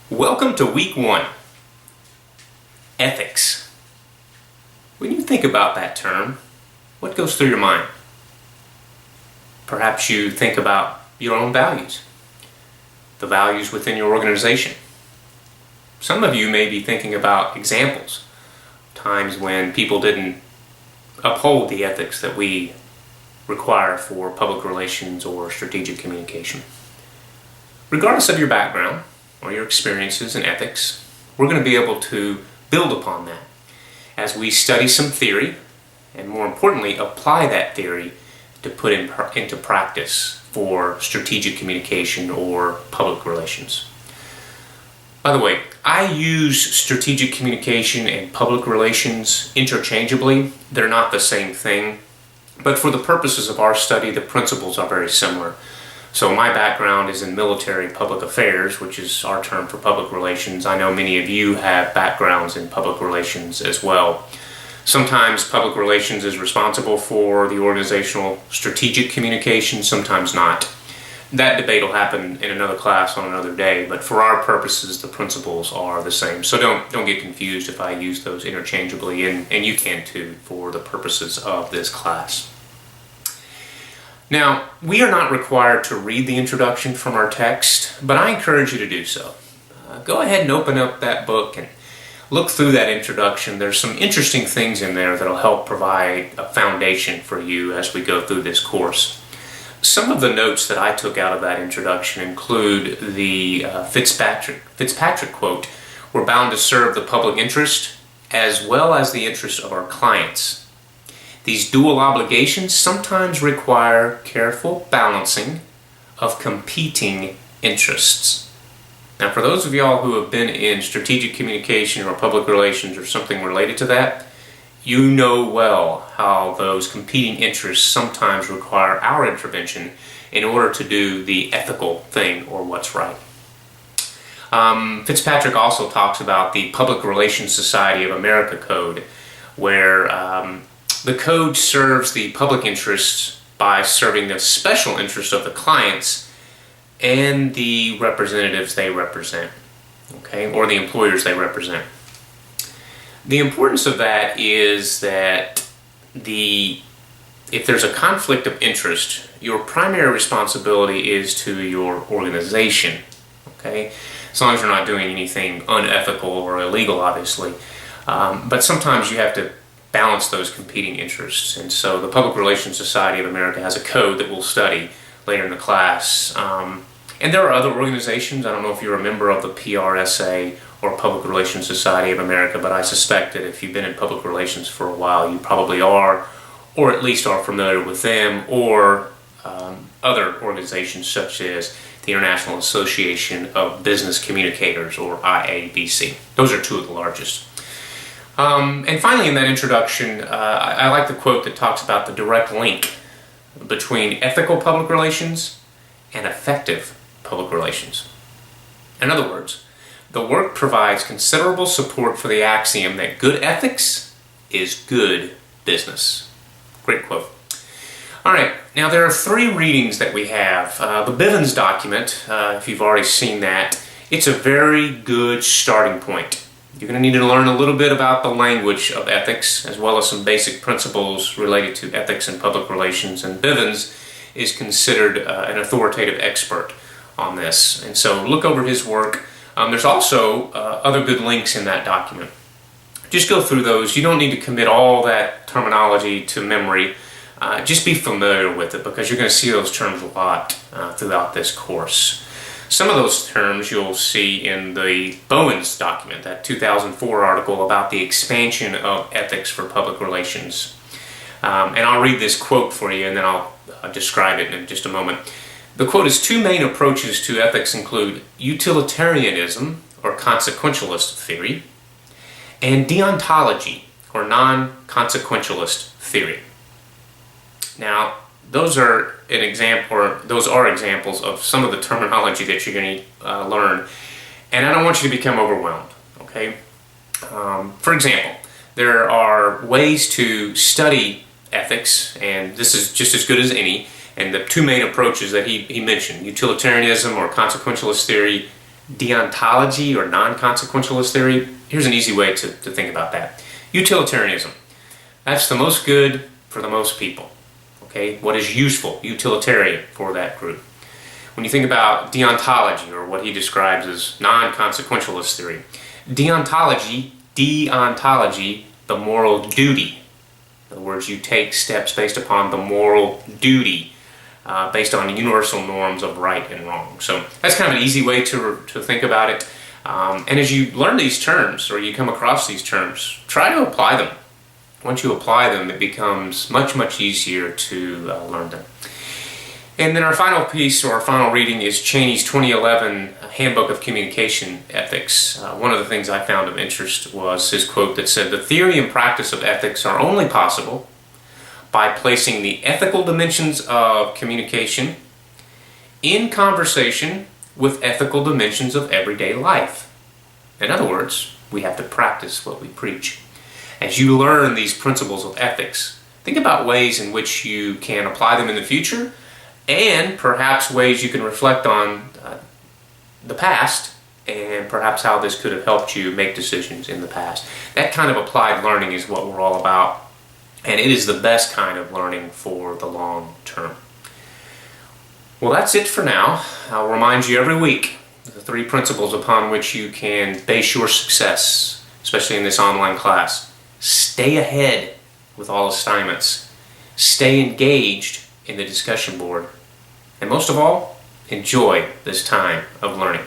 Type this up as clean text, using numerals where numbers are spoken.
Welcome to week 1, ethics. When you think about that term, what goes through your mind? Perhaps you think about your own values, the values within your organization. Some of you may be thinking about examples, times when people didn't uphold the ethics that we require for public relations or strategic communication. Regardless of your background or your experiences in ethics, we're going to be able to build upon that as we study some theory and, more importantly, apply that theory to put into practice for strategic communication or public relations. By the way, I use strategic communication and public relations interchangeably. They're not the same thing, but for the purposes of our study, the principles are very similar. So my background is in military public affairs, which is our term for public relations. I know many of you have backgrounds in public relations as well. Sometimes public relations is responsible for the organizational strategic communication, sometimes not. That debate will happen in another class on another day, but for our purposes, the principles are the same. So don't get confused if I use those interchangeably, and you can too for the purposes of this class. Now, we are not required to read the introduction from our text, but I encourage you to do so. Go ahead and open up that book and look through that introduction. There's some interesting things in there that will help provide a foundation for you as we go through this course. Some of the notes that I took out of that introduction include the Fitzpatrick quote, "We're bound to serve the public interest as well as the interest of our clients. These dual obligations sometimes require careful balancing of competing interests." Now, for those of y'all who have been in strategic communication or public relations or something related to that, you know well how those competing interests sometimes require our intervention in order to do the ethical thing or what's right. Fitzpatrick also talks about the Public Relations Society of America Code, where the code serves the public interests by serving the special interest of the clients and the representatives they represent, okay, or the employers they represent. The importance of that is that if there's a conflict of interest, your primary responsibility is to your organization, okay, as long as you're not doing anything unethical or illegal, obviously. But sometimes you have to balance those competing interests. And so the Public Relations Society of America has a code that we'll study later in the class. And there are other organizations. I don't know if you're a member of the PRSA or Public Relations Society of America, but I suspect that if you've been in public relations for a while, you probably are, or at least are familiar with them, or other organizations such as the International Association of Business Communicators, or IABC. Those are two of the largest. And finally, in that introduction, I like the quote that talks about the direct link between ethical public relations and effective public relations. In other words, the work provides considerable support for the axiom that good ethics is good business. Great quote. All right, now there are 3 readings that we have. The Bivens document, if you've already seen that, it's a very good starting point. You're going to need to learn a little bit about the language of ethics, as well as some basic principles related to ethics and public relations, and Bivens is considered an authoritative expert on this. And so look over his work. There's also other good links in that document. Just go through those. You don't need to commit all that terminology to memory. Just be familiar with it, because you're going to see those terms a lot throughout this course. Some of those terms you'll see in the Bowens document, that 2004 article about the expansion of ethics for public relations. And I'll read this quote for you, and then I'll describe it in just a moment. The quote is, "Two main approaches to ethics include utilitarianism, or consequentialist theory, and deontology, or non-consequentialist theory." Now, those are examples of some of the terminology that you're going to learn, and I don't want you to become overwhelmed, okay? For example, there are ways to study ethics, and this is just as good as any, and the 2 main approaches that he mentioned, utilitarianism or consequentialist theory, deontology or non-consequentialist theory. Here's an easy way to think about that. Utilitarianism. That's the most good for the most people. Okay, what is useful, utilitarian for that group. When you think about deontology, or what he describes as non-consequentialist theory, deontology, the moral duty. In other words, you take steps based upon the moral duty, based on universal norms of right and wrong. So that's kind of an easy way to think about it. And as you learn these terms, or you come across these terms, try to apply them. Once you apply them, it becomes much, much easier to learn them. And then our final piece, or our final reading, is Cheney's 2011 Handbook of Communication Ethics. One of the things I found of interest was his quote that said, "The theory and practice of ethics are only possible by placing the ethical dimensions of communication in conversation with ethical dimensions of everyday life." In other words, we have to practice what we preach. As you learn these principles of ethics, think about ways in which you can apply them in the future, and perhaps ways you can reflect on the past, and perhaps how this could have helped you make decisions in the past. That kind of applied learning is what we're all about, and it is the best kind of learning for the long term. Well, that's it for now. I'll remind you every week the 3 principles upon which you can base your success, especially in this online class. Stay ahead with all assignments. Stay engaged in the discussion board. And most of all, enjoy this time of learning.